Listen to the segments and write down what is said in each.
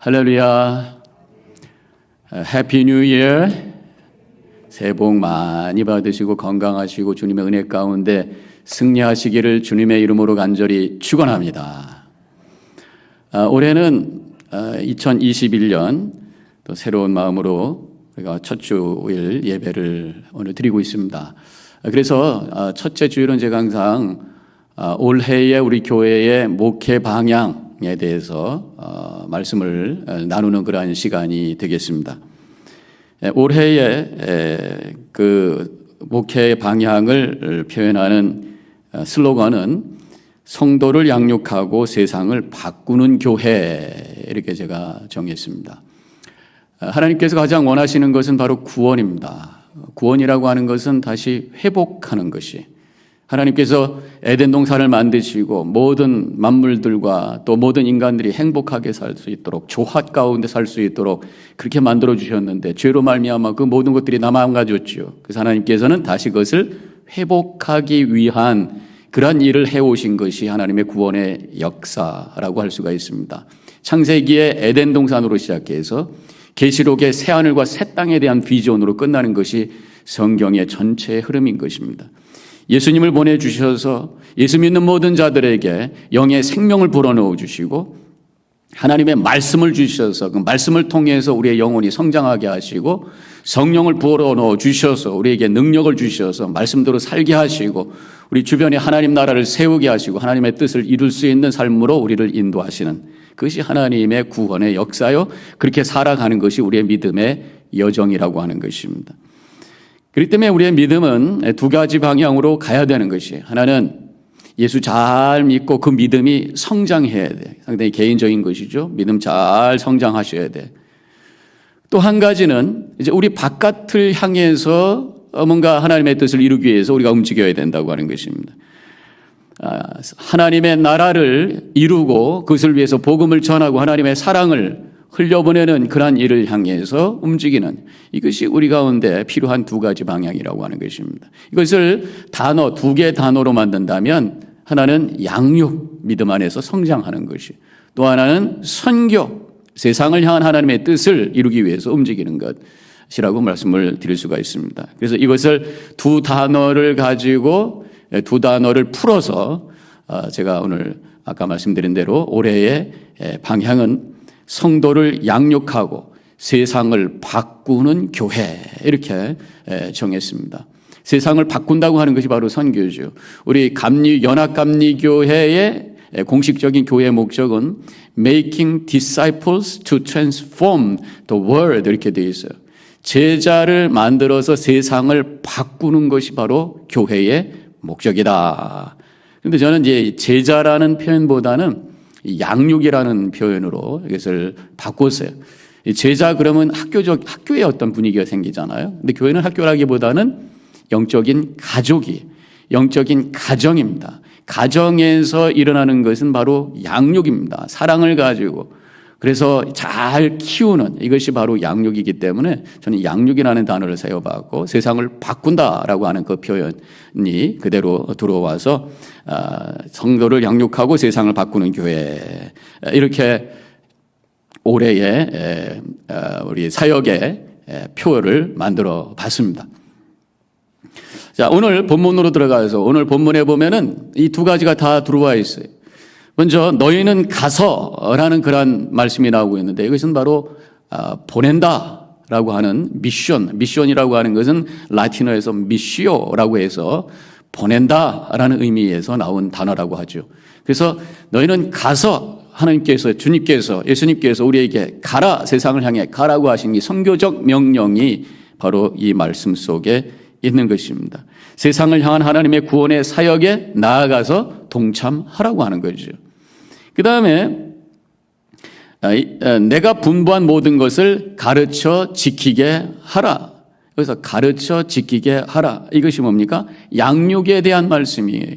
할렐루야. 해피 뉴 이어. 새해 복 많이 받으시고 건강하시고 주님의 은혜 가운데 승리하시기를 주님의 이름으로 간절히 축원합니다. 올해는 2021년 또 새로운 마음으로 우리가 첫 주일 예배를 오늘 드리고 있습니다. 그래서 첫째 주일은 제가 항상 올해의 우리 교회의 목회 방향에 대해서 말씀을 나누는 그러한 시간이 되겠습니다. 올해의 그 목회 방향을 표현하는 슬로건은 성도를 양육하고 세상을 바꾸는 교회, 이렇게 제가 정했습니다. 하나님께서 가장 원하시는 것은 바로 구원입니다. 구원이라고 하는 것은 다시 회복하는 것이, 하나님께서 에덴 동산을 만드시고 모든 만물들과 또 모든 인간들이 행복하게 살 수 있도록, 조화 가운데 살 수 있도록 그렇게 만들어 주셨는데 죄로 말미암아 그 모든 것들이 다 망가졌죠. 그래서 하나님께서는 다시 그것을 회복하기 위한 그러한 일을 해오신 것이 하나님의 구원의 역사라고 할 수가 있습니다. 창세기의 에덴 동산으로 시작해서 계시록의 새하늘과 새 땅에 대한 비전으로 끝나는 것이 성경의 전체의 흐름인 것입니다. 예수님을 보내주셔서 예수 믿는 모든 자들에게 영의 생명을 불어넣어 주시고 하나님의 말씀을 주셔서 그 말씀을 통해서 우리의 영혼이 성장하게 하시고 성령을 불어넣어 주셔서 우리에게 능력을 주셔서 말씀대로 살게 하시고 우리 주변에 하나님 나라를 세우게 하시고 하나님의 뜻을 이룰 수 있는 삶으로 우리를 인도하시는 그것이 하나님의 구원의 역사요. 그렇게 살아가는 것이 우리의 믿음의 여정이라고 하는 것입니다. 그렇기 때문에 우리의 믿음은 두 가지 방향으로 가야 되는 것이, 하나는 예수 잘 믿고 그 믿음이 성장해야 돼. 상당히 개인적인 것이죠. 믿음 잘 성장하셔야 돼. 또 한 가지는 이제 우리 바깥을 향해서 뭔가 하나님의 뜻을 이루기 위해서 우리가 움직여야 된다고 하는 것입니다. 하나님의 나라를 이루고 그것을 위해서 복음을 전하고 하나님의 사랑을 흘려보내는 그러한 일을 향해서 움직이는, 이것이 우리 가운데 필요한 두 가지 방향이라고 하는 것입니다. 이것을 단어, 두 개의 단어로 만든다면 하나는 양육, 믿음 안에서 성장하는 것이, 또 하나는 선교, 세상을 향한 하나님의 뜻을 이루기 위해서 움직이는 것이라고 말씀을 드릴 수가 있습니다. 그래서 이것을 두 단어를 가지고 두 단어를 풀어서 제가 오늘 아까 말씀드린 대로 올해의 방향은 성도를 양육하고 세상을 바꾸는 교회, 이렇게 정했습니다. 세상을 바꾼다고 하는 것이 바로 선교죠. 우리 연합감리교회의 공식적인 교회 목적은 Making disciples to transform the world, 이렇게 되어 있어요. 제자를 만들어서 세상을 바꾸는 것이 바로 교회의 목적이다. 그런데 저는 이제 제자라는 표현보다는 양육이라는 표현으로 이것을 바꿨어요. 제자 그러면 학교의 어떤 분위기가 생기잖아요. 근데 교회는 학교라기보다는 영적인 가정입니다. 가정에서 일어나는 것은 바로 양육입니다. 사랑을 가지고, 그래서 잘 키우는, 이것이 바로 양육이기 때문에 저는 양육이라는 단어를 사용하고 세상을 바꾼다라고 하는 그 표현이 그대로 들어와서 성도를 양육하고 세상을 바꾸는 교회, 이렇게 올해의 우리 사역의 표를 만들어 봤습니다. 자, 오늘 본문으로 들어가서 오늘 본문에 보면은 이 두 가지가 다 들어와 있어요. 먼저 너희는 가서라는 그런 말씀이 나오고 있는데, 이것은 바로 보낸다라고 하는 미션이라고 하는 것은 라틴어에서 미시오라고 해서 보낸다라는 의미에서 나온 단어라고 하죠. 그래서 너희는 가서, 하나님께서, 주님께서, 예수님께서 우리에게 가라, 세상을 향해 가라고 하신 이 선교적 명령이 바로 이 말씀 속에 있는 것입니다. 세상을 향한 하나님의 구원의 사역에 나아가서 동참하라고 하는 거죠. 그 다음에 내가 분부한 모든 것을 가르쳐 지키게 하라. 그래서 가르쳐 지키게 하라. 이것이 뭡니까? 양육에 대한 말씀이에요.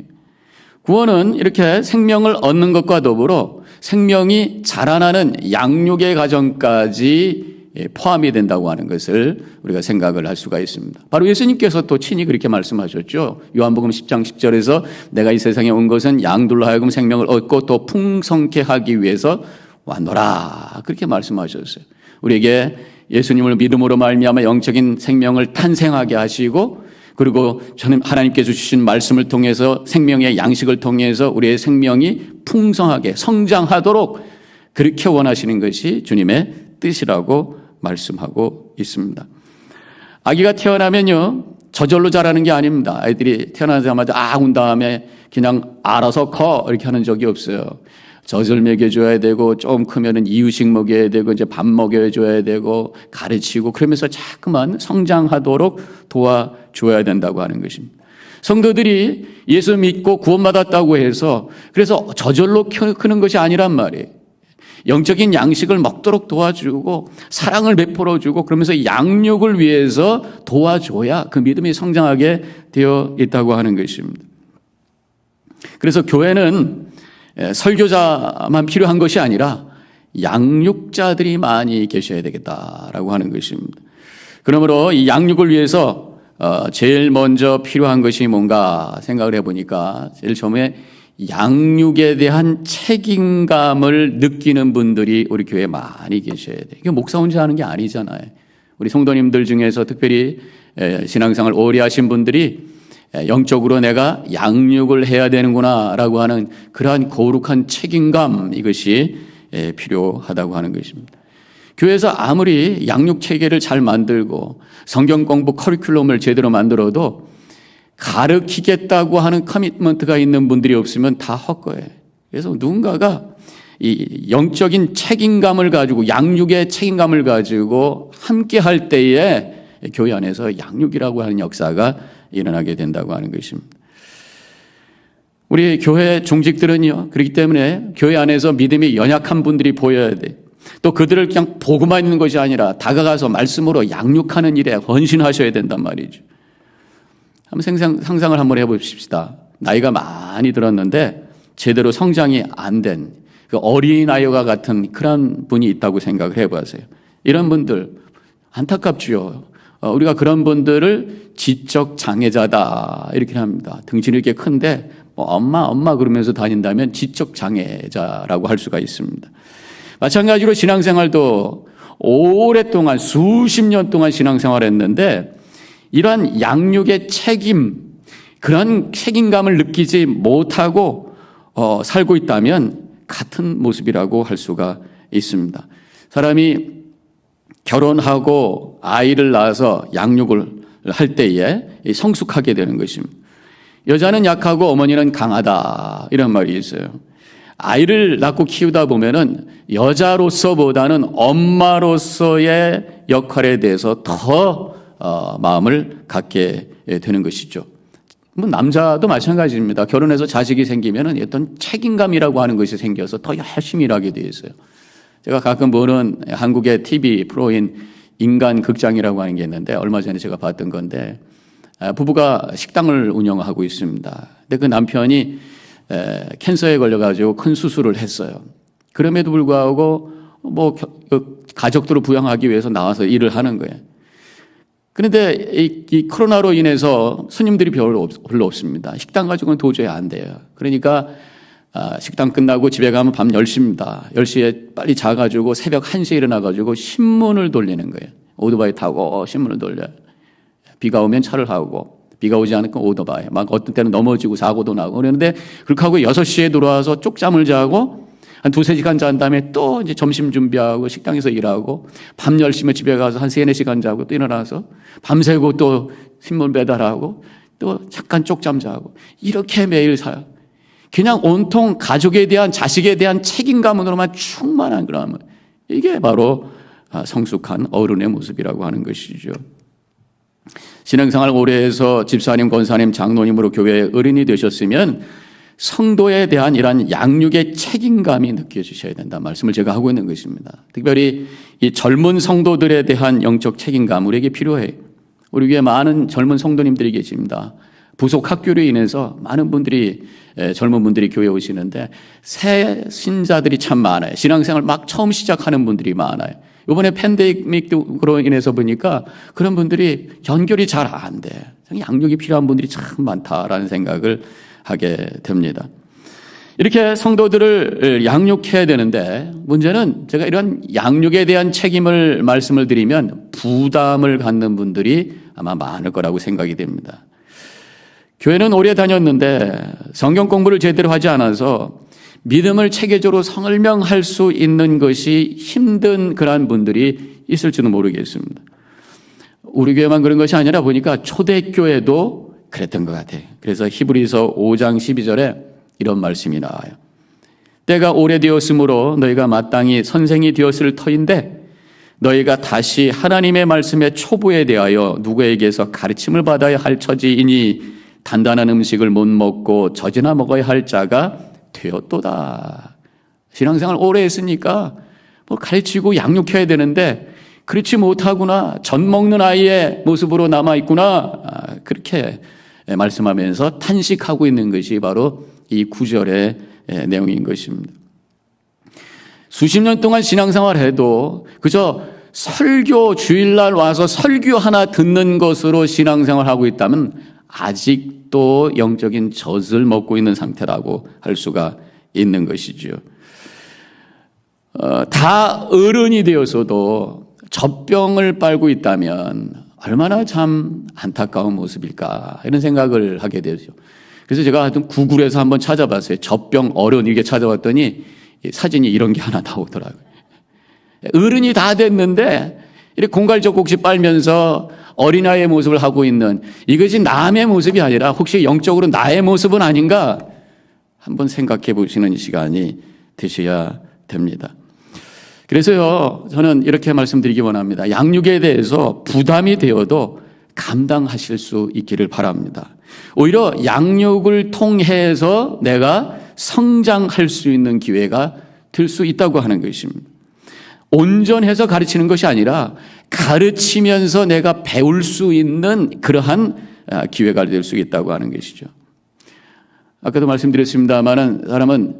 구원은 이렇게 생명을 얻는 것과 더불어 생명이 자라나는 양육의 과정까지 포함이 된다고 하는 것을 우리가 생각을 할 수가 있습니다. 바로 예수님께서 또 친히 그렇게 말씀하셨죠. 요한복음 10장 10절에서 내가 이 세상에 온 것은 양들로 하여금 생명을 얻고 또 풍성케 하기 위해서 왔노라. 그렇게 말씀하셨어요. 우리에게 예수님을 믿음으로 말미암아 영적인 생명을 탄생하게 하시고, 그리고 저는 하나님께서 주신 말씀을 통해서 생명의 양식을 통해서 우리의 생명이 풍성하게 성장하도록 그렇게 원하시는 것이 주님의 뜻이라고 말씀하고 있습니다. 아기가 태어나면요, 저절로 자라는 게 아닙니다. 아이들이 태어나자마자 운 다음에 그냥 알아서 커 이렇게 하는 적이 없어요. 젖을 먹여줘야 되고, 좀 크면은 이유식 먹여야 되고, 이제 밥 먹여줘야 되고, 가르치고, 그러면서 자꾸만 성장하도록 도와줘야 된다고 하는 것입니다. 성도들이 예수 믿고 구원받았다고 해서 그래서 저절로 크는 것이 아니란 말이에요. 영적인 양식을 먹도록 도와주고 사랑을 베풀어주고 그러면서 양육을 위해서 도와줘야 그 믿음이 성장하게 되어 있다고 하는 것입니다. 그래서 교회는 설교자만 필요한 것이 아니라 양육자들이 많이 계셔야 되겠다라고 하는 것입니다. 그러므로 이 양육을 위해서 제일 먼저 필요한 것이 뭔가 생각을 해보니까 제일 처음에 양육에 대한 책임감을 느끼는 분들이 우리 교회에 많이 계셔야 돼요. 이게 목사 혼자 하는 게 아니잖아요. 우리 성도님들 중에서 특별히 신앙생활 오래 하신 분들이 영적으로 내가 양육을 해야 되는구나 라고 하는 그러한 거룩한 책임감, 이것이 필요하다고 하는 것입니다. 교회에서 아무리 양육 체계를 잘 만들고 성경 공부 커리큘럼을 제대로 만들어도 가르치겠다고 하는 커미트먼트가 있는 분들이 없으면 다 헛거예요. 그래서 누군가가 이 영적인 책임감을 가지고, 양육의 책임감을 가지고 함께 할 때에 교회 안에서 양육이라고 하는 역사가 일어나게 된다고 하는 것입니다. 우리 교회 중직들은요, 그렇기 때문에 교회 안에서 믿음이 연약한 분들이 보여야 돼. 또 그들을 그냥 보고만 있는 것이 아니라 다가가서 말씀으로 양육하는 일에 헌신하셔야 된단 말이죠. 한번 상상을 한번 해봅시다. 나이가 많이 들었는데 제대로 성장이 안 된 그 어린아이와 같은 그런 분이 있다고 생각을 해보세요. 이런 분들 안타깝지요. 우리가 그런 분들을 지적 장애자다 이렇게 합니다. 등신이 이렇게 큰데 엄마 그러면서 다닌다면 지적 장애자라고 할 수가 있습니다. 마찬가지로 신앙생활도 오랫동안 수십 년 동안 신앙생활했는데 이러한 양육의 책임, 그런 책임감을 느끼지 못하고 살고 있다면 같은 모습이라고 할 수가 있습니다. 사람이 결혼하고 아이를 낳아서 양육을 할 때에 성숙하게 되는 것입니다. 여자는 약하고 어머니는 강하다 이런 말이 있어요. 아이를 낳고 키우다 보면은 여자로서보다는 엄마로서의 역할에 대해서 더 마음을 갖게 되는 것이죠. 남자도 마찬가지입니다. 결혼해서 자식이 생기면은 어떤 책임감이라고 하는 것이 생겨서 더 열심히 일하게 되어 있어요. 제가 가끔 보는 한국의 TV 프로인 인간극장이라고 하는 게 있는데 얼마 전에 제가 봤던 건데 부부가 식당을 운영하고 있습니다. 근데 그 남편이 캔서에 걸려가지고 큰 수술을 했어요. 그럼에도 불구하고 가족들을 부양하기 위해서 나와서 일을 하는 거예요. 그런데 이 코로나로 인해서 손님들이 별로 없습니다. 식당 가지고는 도저히 안 돼요. 그러니까 식당 끝나고 집에 가면 밤 10시입니다. 10시에 빨리 자가지고 새벽 1시에 일어나가지고 신문을 돌리는 거예요. 오토바이 타고 신문을 돌려요. 비가 오면 차를 하고, 비가 오지 않으면 오토바이. 막 어떤 때는 넘어지고 사고도 나고 그러는데 그렇게 하고 6시에 들어와서 쪽잠을 자고 한 2-3시간 잔 다음에 또 이제 점심 준비하고 식당에서 일하고 밤 10시면 집에 가서 한 3-4시간 자고 또 일어나서 밤새고 또 신문 배달하고 또 잠깐 쪽잠 자고 이렇게 매일 살아요. 그냥 온통 가족에 대한, 자식에 대한 책임감으로만 충만한 그런, 이게 바로 성숙한 어른의 모습이라고 하는 것이죠. 신앙생활 오래 해서 집사님, 권사님, 장로님으로 교회의 어른이 되셨으면 성도에 대한 이러한 양육의 책임감이 느껴지셔야 된다는 말씀을 제가 하고 있는 것입니다. 특별히 이 젊은 성도들에 대한 영적 책임감 우리에게 필요해요. 우리 교회에 많은 젊은 성도님들이 계십니다. 부속 학교로 인해서 많은 분들이, 젊은 분들이 교회에 오시는데 새 신자들이 참 많아요. 신앙생활 막 처음 시작하는 분들이 많아요. 이번에 팬데믹으로 인해서 보니까 그런 분들이 연결이 잘 안 돼. 양육이 필요한 분들이 참 많다라는 생각을 하게 됩니다. 이렇게 성도들을 양육해야 되는데 문제는 제가 이런 양육에 대한 책임을 말씀을 드리면 부담을 갖는 분들이 아마 많을 거라고 생각이 됩니다. 교회는 오래 다녔는데 성경 공부를 제대로 하지 않아서 믿음을 체계적으로 설명할 수 있는 것이 힘든 그러한 분들이 있을지도 모르겠습니다. 우리 교회만 그런 것이 아니라 보니까 초대교회도 그랬던 것 같아요. 그래서 히브리서 5장 12절에 이런 말씀이 나와요. 때가 오래되었으므로 너희가 마땅히 선생이 되었을 터인데 너희가 다시 하나님의 말씀의 초보에 대하여 누구에게서 가르침을 받아야 할 처지이니 단단한 음식을 못 먹고 젖이나 먹어야 할 자가 되었도다. 신앙생활 오래 했으니까 뭐 가르치고 양육해야 되는데 그렇지 못하구나. 젖 먹는 아이의 모습으로 남아있구나. 그렇게 말씀하면서 탄식하고 있는 것이 바로 이 구절의 내용인 것입니다. 수십 년 동안 신앙생활 해도 그저 설교 주일날 와서 설교 하나 듣는 것으로 신앙생활하고 있다면 아직도 영적인 젖을 먹고 있는 상태라고 할 수가 있는 것이죠. 다 어른이 되어서도 젖병을 빨고 있다면 얼마나 참 안타까운 모습일까 이런 생각을 하게 되죠. 그래서 제가 하여튼 구글에서 한번 찾아봤어요. 젖병 어른 이렇게 찾아봤더니 사진이 이런 게 하나 나오더라고요. 어른이 다 됐는데 이렇게 공갈젖국시 빨면서 어린아이의 모습을 하고 있는 이것이 남의 모습이 아니라 혹시 영적으로 나의 모습은 아닌가 한번 생각해 보시는 시간이 되셔야 됩니다. 그래서요 저는 이렇게 말씀드리기 원합니다. 양육에 대해서 부담이 되어도 감당하실 수 있기를 바랍니다. 오히려 양육을 통해서 내가 성장할 수 있는 기회가 될 수 있다고 하는 것입니다. 온전해서 가르치는 것이 아니라 가르치면서 내가 배울 수 있는 그러한 기회가 될 수 있다고 하는 것이죠. 아까도 말씀드렸습니다마는 사람은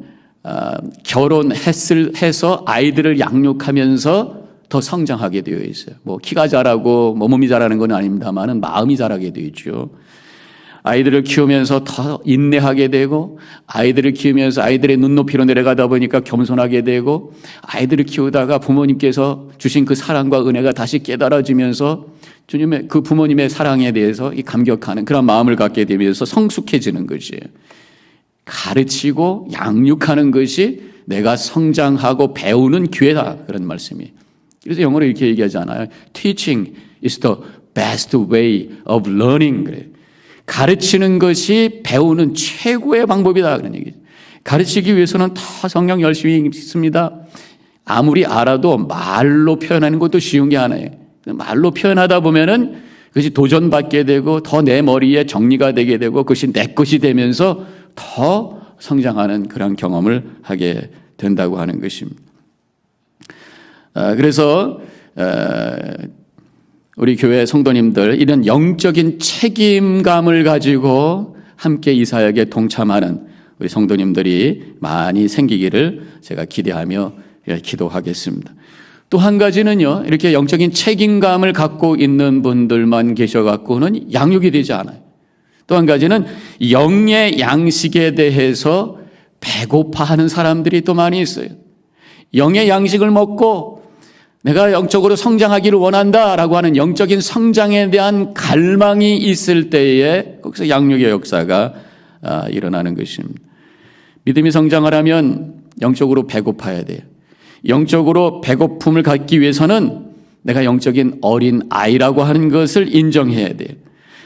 결혼해서 아이들을 양육하면서 더 성장하게 되어 있어요. 뭐 키가 자라고 몸이 자라는 건 아닙니다만은 마음이 자라게 되어 있죠. 아이들을 키우면서 더 인내하게 되고 아이들을 키우면서 아이들의 눈높이로 내려가다 보니까 겸손하게 되고 아이들을 키우다가 부모님께서 주신 그 사랑과 은혜가 다시 깨달아지면서 주님의 그 부모님의 사랑에 대해서 감격하는 그런 마음을 갖게 되면서 성숙해지는 것이에요. 가르치고 양육하는 것이 내가 성장하고 배우는 기회다 그런 말씀이에요. 그래서 영어로 이렇게 얘기하잖아요. Teaching is the best way of learning. 그래요. 가르치는 것이 배우는 최고의 방법이다 그런 얘기죠. 가르치기 위해서는 더 성경 열심히 읽습니다. 아무리 알아도 말로 표현하는 것도 쉬운 게 아니에요. 말로 표현하다 보면은 그것이 도전받게 되고 더 내 머리에 정리가 되게 되고 그것이 내 것이 되면서 더 성장하는 그런 경험을 하게 된다고 하는 것입니다. 그래서 우리 교회 성도님들 이런 영적인 책임감을 가지고 함께 이 사역에 동참하는 우리 성도님들이 많이 생기기를 제가 기대하며 기도하겠습니다. 또 한 가지는요, 이렇게 영적인 책임감을 갖고 있는 분들만 계셔갖고는 양육이 되지 않아요. 또 한 가지는 영의 양식에 대해서 배고파하는 사람들이 또 많이 있어요. 영의 양식을 먹고 내가 영적으로 성장하기를 원한다라고 하는 영적인 성장에 대한 갈망이 있을 때에 거기서 양육의 역사가 일어나는 것입니다. 믿음이 성장하려면 영적으로 배고파야 돼요. 영적으로 배고픔을 갖기 위해서는 내가 영적인 어린 아이라고 하는 것을 인정해야 돼요.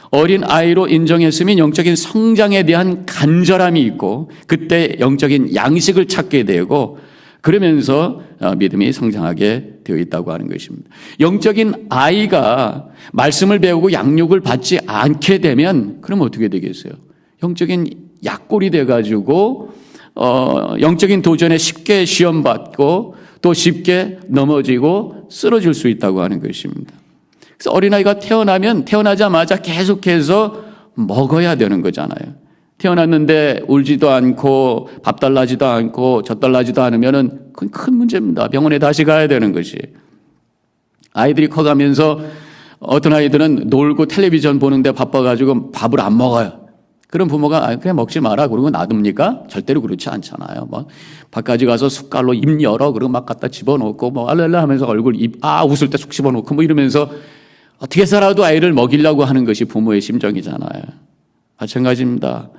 어린 아이로 인정했으면 영적인 성장에 대한 간절함이 있고 그때 영적인 양식을 찾게 되고 그러면서 믿음이 성장하게 되어 있다고 하는 것입니다. 영적인 아이가 말씀을 배우고 양육을 받지 않게 되면 그럼 어떻게 되겠어요? 영적인 약골이 돼가지고 영적인 도전에 쉽게 시험받고 또 쉽게 넘어지고 쓰러질 수 있다고 하는 것입니다. 그래서 어린아이가 태어나자마자 계속해서 먹어야 되는 거잖아요. 태어났는데 울지도 않고 밥 달라지도 않고 젖 달라지도 않으면은 그건 큰 문제입니다. 병원에 다시 가야 되는 것이. 아이들이 커가면서 어떤 아이들은 놀고 텔레비전 보는데 바빠가지고 밥을 안 먹어요. 그런 부모가 그냥 먹지 마라 그러고 놔둡니까? 절대로 그렇지 않잖아요. 뭐 밖까지 가서 숟갈로 입 열어 그러고 막 갖다 집어넣고 뭐 알랄라 하면서 얼굴 웃을 때 쑥 집어넣고 뭐 이러면서 어떻게 살아도 아이를 먹이려고 하는 것이 부모의 심정이잖아요. 마찬가지입니다.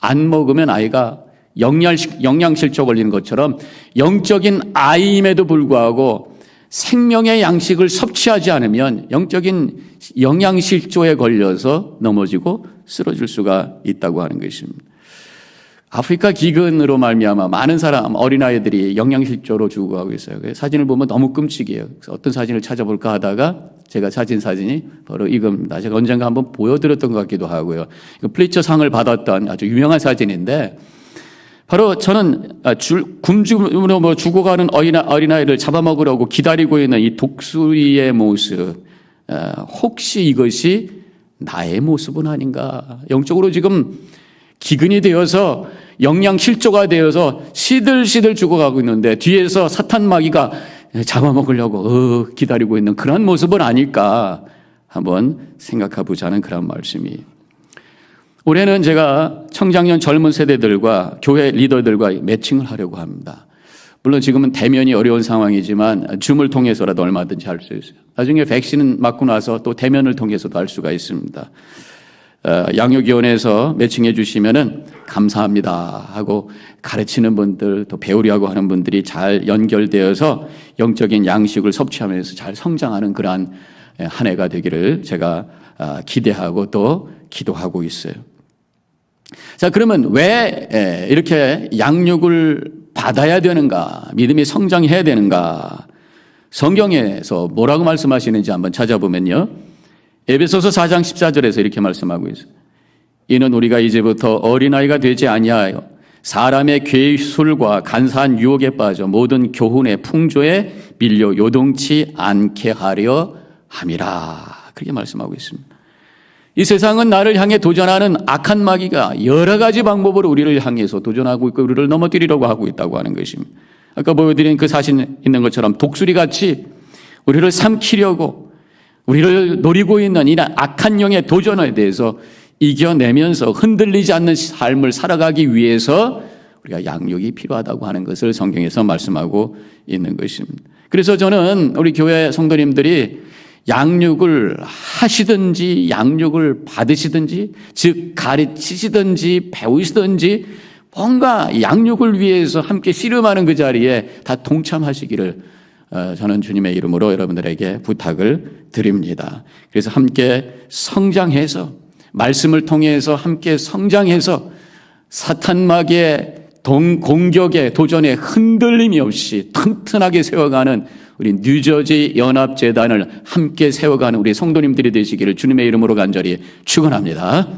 안 먹으면 아이가 영양실조 걸리는 것처럼 영적인 아이임에도 불구하고 생명의 양식을 섭취하지 않으면 영적인 영양실조에 걸려서 넘어지고 쓰러질 수가 있다고 하는 것입니다. 아프리카 기근으로 말미암아 많은 어린아이들이 영양실조로 죽어가고 있어요. 사진을 보면 너무 끔찍해요. 그래서 어떤 사진을 찾아볼까 하다가 제가 찾은 사진이 바로 이겁니다. 제가 언젠가 한번 보여드렸던 것 같기도 하고요. 플리처 상을 받았던 아주 유명한 사진인데 바로 저는 굶주림으로 죽어가는 어린아이를 잡아먹으려고 기다리고 있는 이 독수리의 모습, 혹시 이것이 나의 모습은 아닌가? 영적으로 지금 기근이 되어서 영양실조가 되어서 시들시들 죽어가고 있는데 뒤에서 사탄 마귀가 잡아먹으려고 기다리고 있는 그런 모습은 아닐까 한번 생각해 보자는 그런 말씀이. 올해는 제가 청장년 젊은 세대들과 교회 리더들과 매칭을 하려고 합니다. 물론 지금은 대면이 어려운 상황이지만 줌을 통해서라도 얼마든지 할 수 있어요. 나중에 백신은 맞고 나서 또 대면을 통해서도 할 수가 있습니다. 양육위원회에서 매칭해 주시면은 감사합니다 하고 가르치는 분들 또 배우려고 하는 분들이 잘 연결되어서 영적인 양식을 섭취하면서 잘 성장하는 그러한 한 해가 되기를 제가 기대하고 또 기도하고 있어요. 자, 그러면 왜 이렇게 양육을 받아야 되는가? 믿음이 성장해야 되는가? 성경에서 뭐라고 말씀하시는지 한번 찾아보면요. 에베소서 4장 14절에서 이렇게 말씀하고 있어요. 이는 우리가 이제부터 어린아이가 되지 아니하여 사람의 괴술과 간사한 유혹에 빠져 모든 교훈의 풍조에 밀려 요동치 않게 하려 함이라. 그렇게 말씀하고 있습니다. 이 세상은 나를 향해 도전하는 악한 마귀가 여러 가지 방법으로 우리를 향해서 도전하고 있고 우리를 넘어뜨리려고 하고 있다고 하는 것입니다. 아까 보여드린 그 사진 있는 것처럼 독수리같이 우리를 삼키려고 우리를 노리고 있는 이 악한 영의 도전에 대해서 이겨내면서 흔들리지 않는 삶을 살아가기 위해서 우리가 양육이 필요하다고 하는 것을 성경에서 말씀하고 있는 것입니다. 그래서 저는 우리 교회 성도님들이 양육을 하시든지 양육을 받으시든지 즉 가르치시든지 배우시든지 뭔가 양육을 위해서 함께 씨름하는 그 자리에 다 동참하시기를 저는 주님의 이름으로 여러분들에게 부탁을 드립니다. 그래서 함께 성장해서 말씀을 통해서 함께 성장해서 사탄 마귀의 공격에 도전에 흔들림이 없이 튼튼하게 세워가는 우리 뉴저지 연합재단을 함께 세워가는 우리 성도님들이 되시기를 주님의 이름으로 간절히 축원합니다.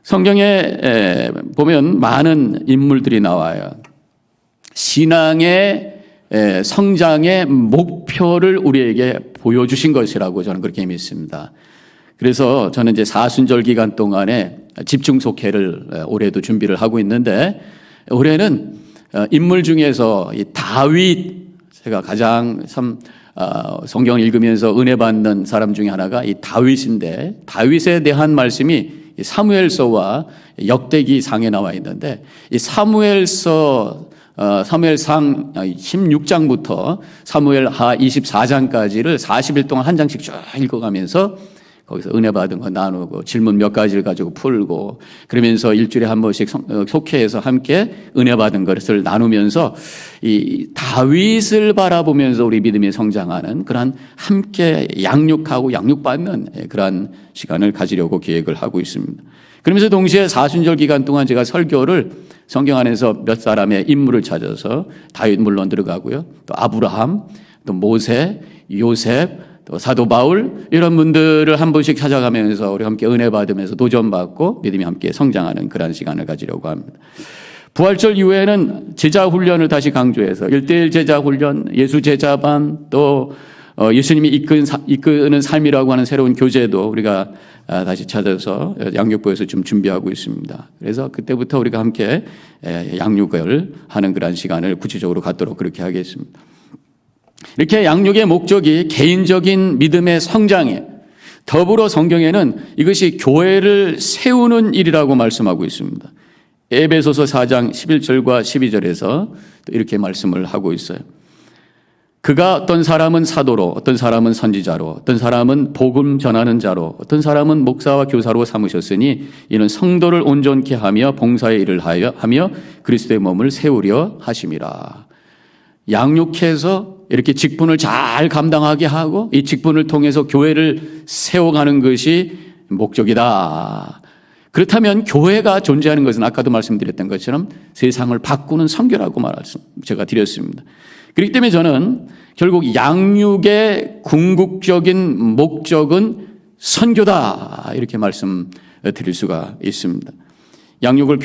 성경에 보면 많은 인물들이 나와요. 신앙의 성장의 목표를 우리에게 보여주신 것이라고 저는 그렇게 믿습니다. 그래서 저는 이제 사순절 기간 동안에 집중 속회를 올해도 준비를 하고 있는데 올해는 인물 중에서 이 다윗, 제가 가장 성경을 읽으면서 은혜 받는 사람 중에 하나가 이 다윗인데 다윗에 대한 말씀이 사무엘서와 역대기상에 나와 있는데 이 사무엘상 16장부터 사무엘하 24장까지를 40일 동안 한 장씩 쭉 읽어가면서 거기서 은혜 받은 거 나누고 질문 몇 가지를 가지고 풀고 그러면서 일주일에 한 번씩 속회에서 함께 은혜 받은 것을 나누면서 이 다윗을 바라보면서 우리 믿음이 성장하는 그러한 함께 양육하고 양육받는 그러한 시간을 가지려고 계획을 하고 있습니다. 그러면서 동시에 사순절 기간 동안 제가 설교를 성경 안에서 몇 사람의 인물을 찾아서 다윗 물론 들어가고요. 또 아브라함, 또 모세, 요셉, 또 사도 바울 이런 분들을 한 번씩 찾아가면서 우리 함께 은혜 받으면서 도전받고 믿음이 함께 성장하는 그런 시간을 가지려고 합니다. 부활절 이후에는 제자 훈련을 다시 강조해서 1:1 제자 훈련, 예수 제자반 또 예수님이 이끄는 삶이라고 하는 새로운 교재도 우리가 다시 찾아서 양육부에서 좀 준비하고 있습니다. 그래서 그때부터 우리가 함께 양육을 하는 그런 시간을 구체적으로 갖도록 그렇게 하겠습니다. 이렇게 양육의 목적이 개인적인 믿음의 성장에 더불어 성경에는 이것이 교회를 세우는 일이라고 말씀하고 있습니다. 에베소서 4장 11절과 12절에서 이렇게 말씀을 하고 있어요. 그가 어떤 사람은 사도로, 어떤 사람은 선지자로, 어떤 사람은 복음 전하는 자로, 어떤 사람은 목사와 교사로 삼으셨으니 이는 성도를 온전케 하며 봉사의 일을 하며 그리스도의 몸을 세우려 하심이라. 양육해서 이렇게 직분을 잘 감당하게 하고 이 직분을 통해서 교회를 세워가는 것이 목적이다. 그렇다면 교회가 존재하는 것은 아까도 말씀드렸던 것처럼 세상을 바꾸는 선교라고 제가 드렸습니다. 그렇기 때문에 저는 결국 양육의 궁극적인 목적은 선교다 이렇게 말씀드릴 수가 있습니다. 양육을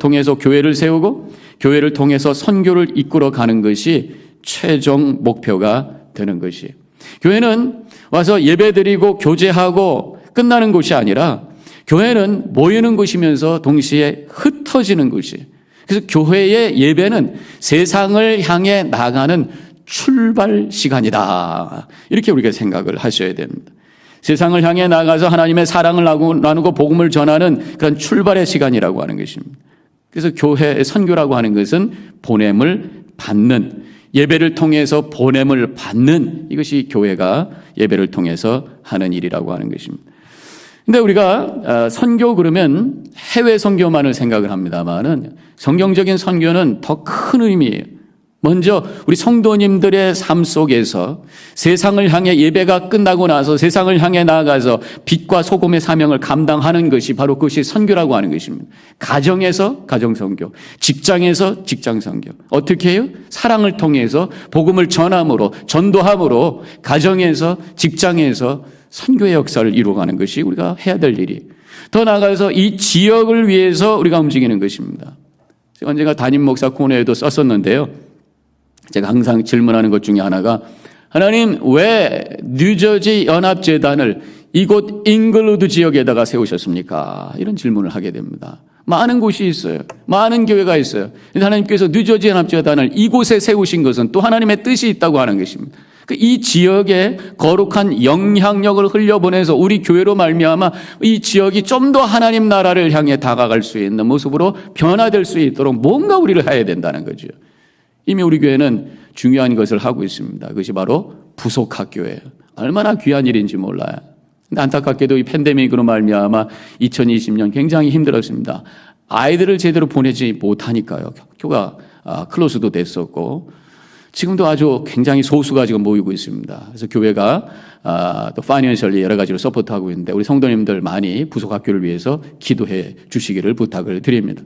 통해서 교회를 세우고 교회를 통해서 선교를 이끌어가는 것이 최종 목표가 되는 것이에요. 교회는 와서 예배드리고 교제하고 끝나는 곳이 아니라 교회는 모이는 곳이면서 동시에 흩어지는 곳이에요. 그래서 교회의 예배는 세상을 향해 나가는 출발 시간이다. 이렇게 우리가 생각을 하셔야 됩니다. 세상을 향해 나가서 하나님의 사랑을 나누고 복음을 전하는 그런 출발의 시간이라고 하는 것입니다. 그래서 교회의 선교라고 하는 것은 보냄을 받는, 예배를 통해서 보냄을 받는, 이것이 교회가 예배를 통해서 하는 일이라고 하는 것입니다. 근데 우리가 선교 그러면 해외 선교만을 생각을 합니다만은 성경적인 선교는 더 큰 의미예요. 먼저 우리 성도님들의 삶 속에서 세상을 향해 예배가 끝나고 나서 세상을 향해 나아가서 빛과 소금의 사명을 감당하는 것이 바로 그것이 선교라고 하는 것입니다. 가정에서 가정선교, 직장에서 직장선교. 어떻게 해요? 사랑을 통해서 복음을 전함으로, 전도함으로 가정에서 직장에서 선교의 역사를 이루어가는 것이 우리가 해야 될 일이. 더 나아가서 이 지역을 위해서 우리가 움직이는 것입니다. 제가 언젠가 담임 목사 코너에도 썼었는데요. 제가 항상 질문하는 것 중에 하나가 하나님 왜 뉴저지 연합재단을 이곳 잉글우드 지역에다가 세우셨습니까? 이런 질문을 하게 됩니다. 많은 곳이 있어요. 많은 교회가 있어요. 그런데 하나님께서 뉴저지 연합재단을 이곳에 세우신 것은 또 하나님의 뜻이 있다고 하는 것입니다. 이 지역에 거룩한 영향력을 흘려보내서 우리 교회로 말미암아 이 지역이 좀 더 하나님 나라를 향해 다가갈 수 있는 모습으로 변화될 수 있도록 뭔가 우리를 해야 된다는 거죠. 이미 우리 교회는 중요한 것을 하고 있습니다. 그것이 바로 부속학교예요. 얼마나 귀한 일인지 몰라요. 근데 안타깝게도 이 팬데믹으로 말미암아 2020년 굉장히 힘들었습니다. 아이들을 제대로 보내지 못하니까요. 학교가 클로즈도 됐었고 지금도 아주 굉장히 소수가 지금 모이고 있습니다. 그래서 교회가 또 파이낸셜리 여러 가지로 서포트하고 있는데 우리 성도님들 많이 부속학교를 위해서 기도해 주시기를 부탁을 드립니다.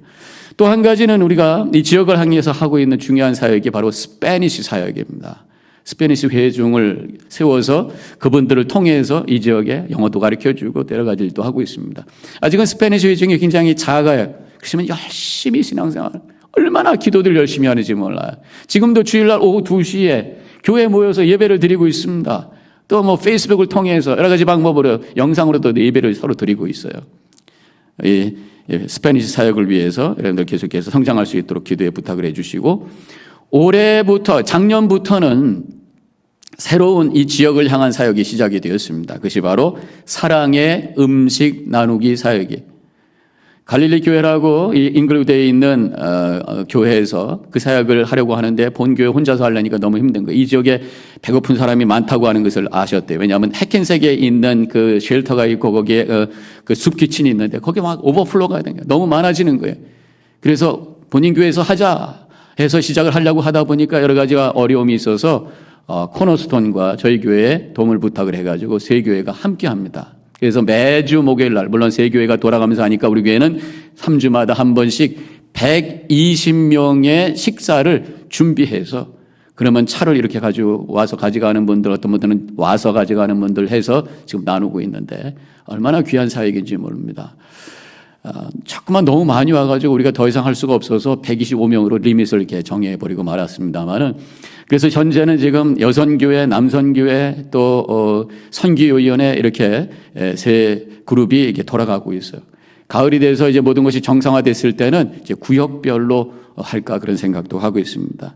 또 한 가지는 우리가 이 지역을 향해서 하고 있는 중요한 사역이 바로 스페니시 사역입니다. 스페니시 회중을 세워서 그분들을 통해서 이 지역에 영어도 가르쳐주고 여러 가지 일도 하고 있습니다. 아직은 스페니시 회중이 굉장히 작아요. 그렇지만 열심히 신앙생활, 얼마나 기도들 열심히 하는지 몰라요. 지금도 주일날 오후 2시에 교회에 모여서 예배를 드리고 있습니다. 또 뭐 페이스북을 통해서 여러 가지 방법으로 영상으로도 예배를 서로 드리고 있어요. 이 스페니시 사역을 위해서 여러분들 계속해서 성장할 수 있도록 기도에 부탁을 해주시고 작년부터는 새로운 이 지역을 향한 사역이 시작이 되었습니다. 그것이 바로 사랑의 음식 나누기 사역이 갈릴리 교회라고 이 잉글우드에 있는 교회에서 그 사역을 하려고 하는데 본교회 혼자서 하려니까 너무 힘든 거예요. 이 지역에 배고픈 사람이 많다고 하는 것을 아셨대요. 왜냐하면 해켄색에 있는 그 쉘터가 있고 거기에 그 숲키친이 있는데 거기에 막 오버플로가 되는 거예요. 너무 많아지는 거예요. 그래서 본인 교회에서 하자 해서 시작을 하려고 하다 보니까 여러 가지가 어려움이 있어서 코너스톤과 저희 교회에 도움을 부탁을 해가지고 세 교회가 함께 합니다. 그래서 매주 목요일 날, 물론 세 교회가 돌아가면서 하니까 우리 교회는 3주마다 한 번씩 120명의 식사를 준비해서 그러면 차를 이렇게 가지고 와서 가져가는 분들, 어떤 분들은 와서 가져가는 분들 해서 지금 나누고 있는데 얼마나 귀한 사역인지 모릅니다. 자꾸만 너무 많이 와가지고 우리가 더 이상 할 수가 없어서 125명으로 리밋을 이렇게 정해버리고 말았습니다만은 그래서 현재는 지금 여선교회, 남선교회 또 선교위원회 이렇게 세 그룹이 이렇게 돌아가고 있어요. 가을이 돼서 이제 모든 것이 정상화됐을 때는 이제 구역별로 할까 그런 생각도 하고 있습니다.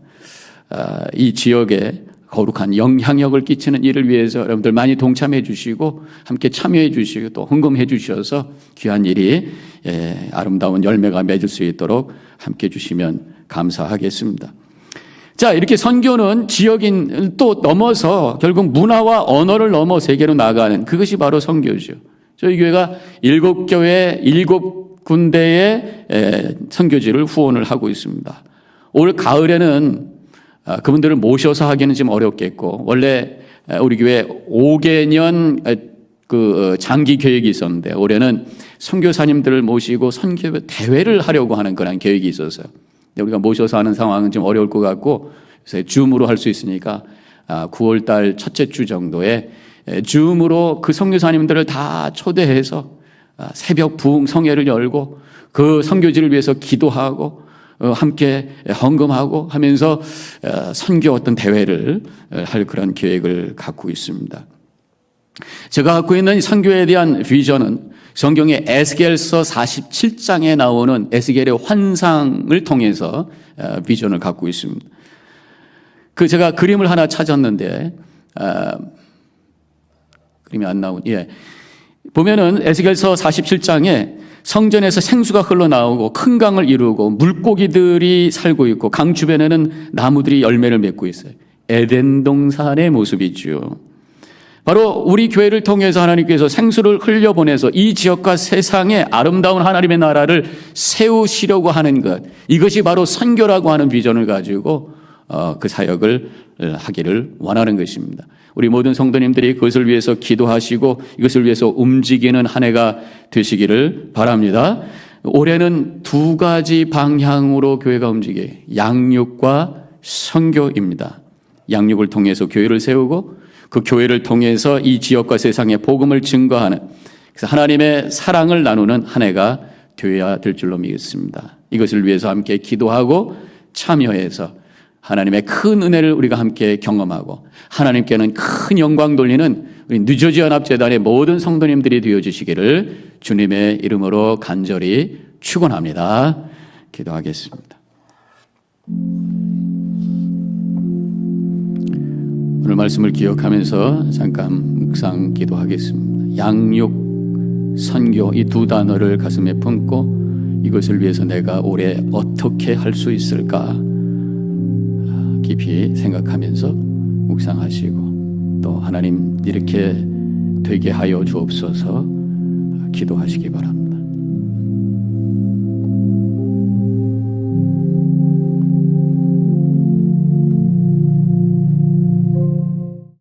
이 지역에 거룩한 영향력을 끼치는 일을 위해서 여러분들 많이 동참해 주시고 함께 참여해 주시고 또 헌금해 주셔서 귀한 일이 아름다운 열매가 맺을 수 있도록 함께 해 주시면 감사하겠습니다. 자, 이렇게 선교는 지역인 또 넘어서 결국 문화와 언어를 넘어 세계로 나가는 그것이 바로 선교죠. 저희 교회가 7교회 7군데의 선교지를 후원을 하고 있습니다. 올 가을에는 그분들을 모셔서 하기는 좀 어렵겠고, 원래 우리 교회 5개년 장기 계획이 있었는데 올해는 선교사님들을 모시고 선교 대회를 하려고 하는 그런 계획이 있었어요. 우리가 모셔서 하는 상황은 좀 어려울 것 같고, 그래서 줌으로 할 수 있으니까 9월 달 첫째 주 정도에 줌으로 그 선교사님들을 다 초대해서 새벽 부흥 성회를 열고 그 선교지를 위해서 기도하고 함께 헌금하고 하면서 선교 어떤 대회를 할 그런 계획을 갖고 있습니다. 제가 갖고 있는 선교에 대한 비전은 성경의 에스겔서 47장에 나오는 에스겔의 환상을 통해서 비전을 갖고 있습니다. 제가 그림을 하나 찾았는데 그림이 안 나오니 보면은 에스겔서 47장에 성전에서 생수가 흘러나오고 큰 강을 이루고 물고기들이 살고 있고 강 주변에는 나무들이 열매를 맺고 있어요. 에덴 동산의 모습이죠. 바로 우리 교회를 통해서 하나님께서 생수를 흘려보내서 이 지역과 세상에 아름다운 하나님의 나라를 세우시려고 하는 것, 이것이 바로 선교라고 하는 비전을 가지고 그 사역을 하기를 원하는 것입니다. 우리 모든 성도님들이 그것을 위해서 기도하시고 이것을 위해서 움직이는 한 해가 되시기를 바랍니다. 올해는 2가지 방향으로 교회가 움직여요. 양육과 선교입니다. 양육을 통해서 교회를 세우고 그 교회를 통해서 이 지역과 세상에 복음을 증거하는, 그래서 하나님의 사랑을 나누는 한 해가 되어야 될 줄로 믿습니다. 이것을 위해서 함께 기도하고 참여해서 하나님의 큰 은혜를 우리가 함께 경험하고 하나님께는 큰 영광 돌리는 우리 뉴저지 연합재단의 모든 성도님들이 되어주시기를 주님의 이름으로 간절히 축원합니다. 기도하겠습니다. 오늘 말씀을 기억하면서 잠깐 묵상 기도하겠습니다. 양육, 선교 이 2 단어를 가슴에 품고 이것을 위해서 내가 올해 어떻게 할 수 있을까 깊이 생각하면서 묵상하시고 또 하나님 이렇게 되게 하여 주옵소서 기도하시기 바랍니다.